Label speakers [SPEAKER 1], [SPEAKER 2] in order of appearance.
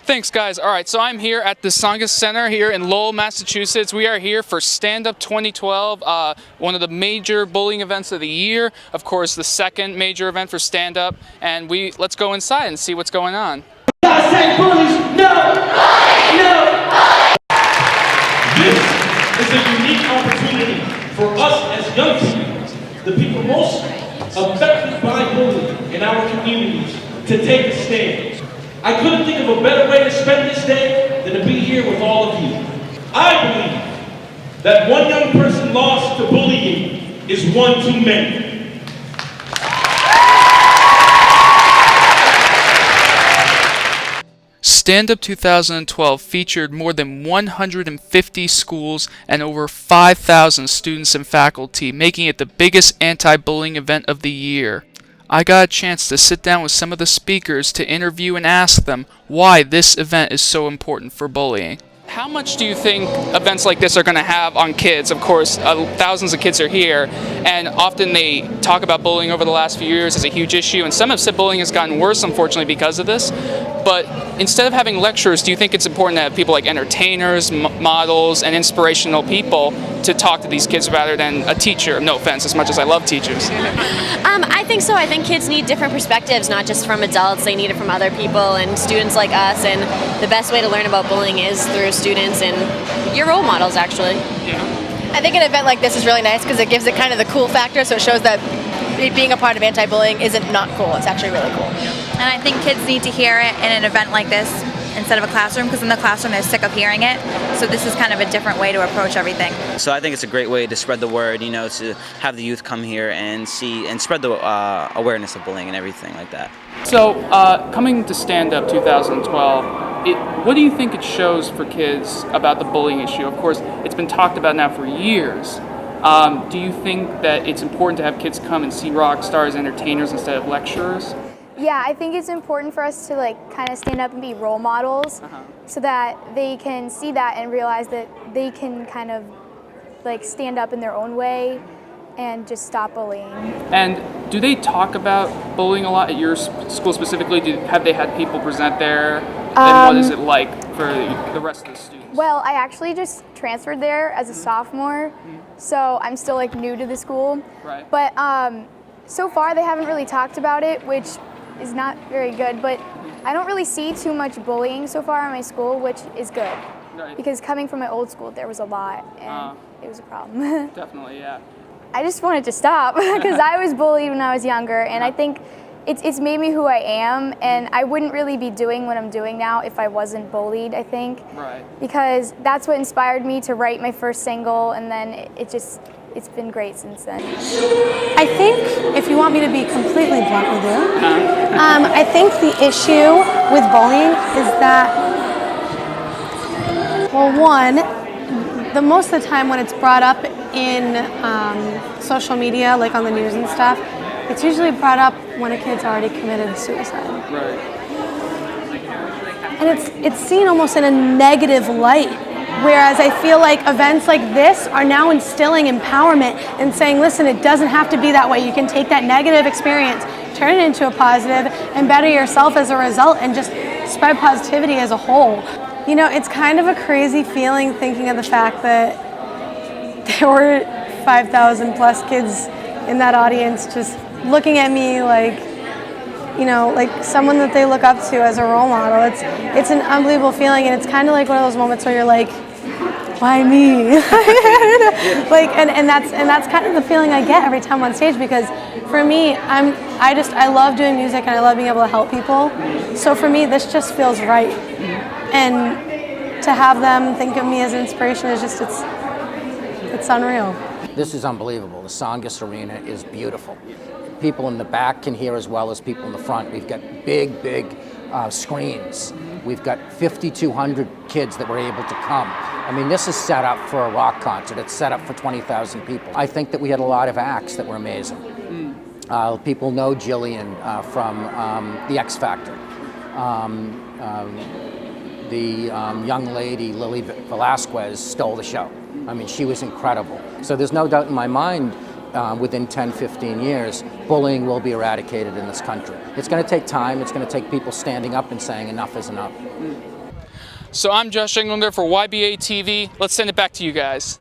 [SPEAKER 1] Thanks, guys. All right, so I'm here at the Tsongas Center here in Lowell, Massachusetts. We are here for Stand Up 2012, one of the major bullying events of the year. Of course, the second major event for Stand Up, and let's go inside and see what's going on.
[SPEAKER 2] I say bullies, no! No! This is a unique opportunity for us as young people, the people most affected by bullying in our communities, to take a stand. I couldn't think of a better way to spend this day than to be here with all of you. I believe that one young person lost to bullying is one too many.
[SPEAKER 1] Stand Up 2012 featured more than 150 schools and over 5,000 students and faculty, making it the biggest anti-bullying event of the year. I got a chance to sit down with some of the speakers to interview and ask them why this event is so important for bullying. How much do you think events like this are going to have on kids? Of course, thousands of kids are here, and often they talk about bullying over the last few years as a huge issue, and some have said bullying has gotten worse, unfortunately, because of this. But instead of having lecturers, do you think it's important to have people like entertainers, models, and inspirational people to talk to these kids rather than a teacher? No offense, as much as I love teachers.
[SPEAKER 3] I think so. I think kids need different perspectives, not just from adults. They need it from other people and students like us. And the best way to learn about bullying is through students and your role models, actually.
[SPEAKER 1] Yeah.
[SPEAKER 4] I think an event like this is really nice because it gives it kind of the cool factor, so it shows that being a part of anti-bullying isn't not cool. It's actually really cool.
[SPEAKER 5] And I think kids need to hear it in an event like this instead of a classroom, because in the classroom they're sick of hearing it. So this is kind of a different way to approach everything.
[SPEAKER 6] So I think it's a great way to spread the word, you know, to have the youth come here and see and spread the awareness of bullying and everything like that.
[SPEAKER 1] So, coming to Stand Up 2012, what do you think it shows for kids about the bullying issue? Of course, it's been talked about now for years. Do you think that it's important to have kids come and see rock stars, entertainers, instead of lecturers?
[SPEAKER 7] Yeah, I think it's important for us to kind of stand up and be role models so that they can see that and realize that they can kind of stand up in their own way and just stop bullying.
[SPEAKER 1] And do they talk about bullying a lot at your school specifically? Have they had people present there? And what is it like for the rest of the students?
[SPEAKER 7] Well, I actually just transferred there as a sophomore, so I'm still new to the school.
[SPEAKER 1] Right.
[SPEAKER 7] But so far they haven't really talked about it, which is not very good, but I don't really see too much bullying so far in my school, which is good.
[SPEAKER 1] Right.
[SPEAKER 7] Because coming from my old school, there was a lot, and it was a problem.
[SPEAKER 1] Definitely, yeah.
[SPEAKER 7] I just wanted to stop because I was bullied when I was younger, and I think it's made me who I am, and I wouldn't really be doing what I'm doing now if I wasn't bullied, I think.
[SPEAKER 1] Right.
[SPEAKER 7] Because that's what inspired me to write my first single, and then it's been great since then.
[SPEAKER 8] I think, if you want me to be completely blunt with you, I think the issue with bullying is that, well, one, most of the time when it's brought up in social media, like on the news and stuff, it's usually brought up when a kid's already committed suicide.
[SPEAKER 1] Right.
[SPEAKER 8] And it's seen almost in a negative light. Whereas I feel like events like this are now instilling empowerment and saying, listen, it doesn't have to be that way. You can take that negative experience, turn it into a positive, and better yourself as a result, and just spread positivity as a whole. You know, it's kind of a crazy feeling thinking of the fact that there were 5,000 plus kids in that audience just looking at me like, you know, like someone that they look up to as a role model. It's an unbelievable feeling, and it's kind of like one of those moments where you're like, why me? and that's kind of the feeling I get every time on stage, because for me, I love doing music and I love being able to help people. So for me, this just feels right. And to have them think of me as an inspiration is just, it's unreal.
[SPEAKER 9] This is unbelievable. The Tsongas Arena is beautiful. People in the back can hear as well as people in the front. We've got big screens. We've got 5,200 kids that were able to come. I mean, this is set up for a rock concert. It's set up for 20,000 people. I think that we had a lot of acts that were amazing. People know Jillian from The X Factor. The young lady, Lily Velasquez, stole the show. I mean, she was incredible. So there's no doubt in my mind within 10, 15 years, bullying will be eradicated in this country. It's going to take time. It's going to take people standing up and saying enough is enough.
[SPEAKER 1] So I'm Josh Englander for YBA TV. Let's send it back to you guys.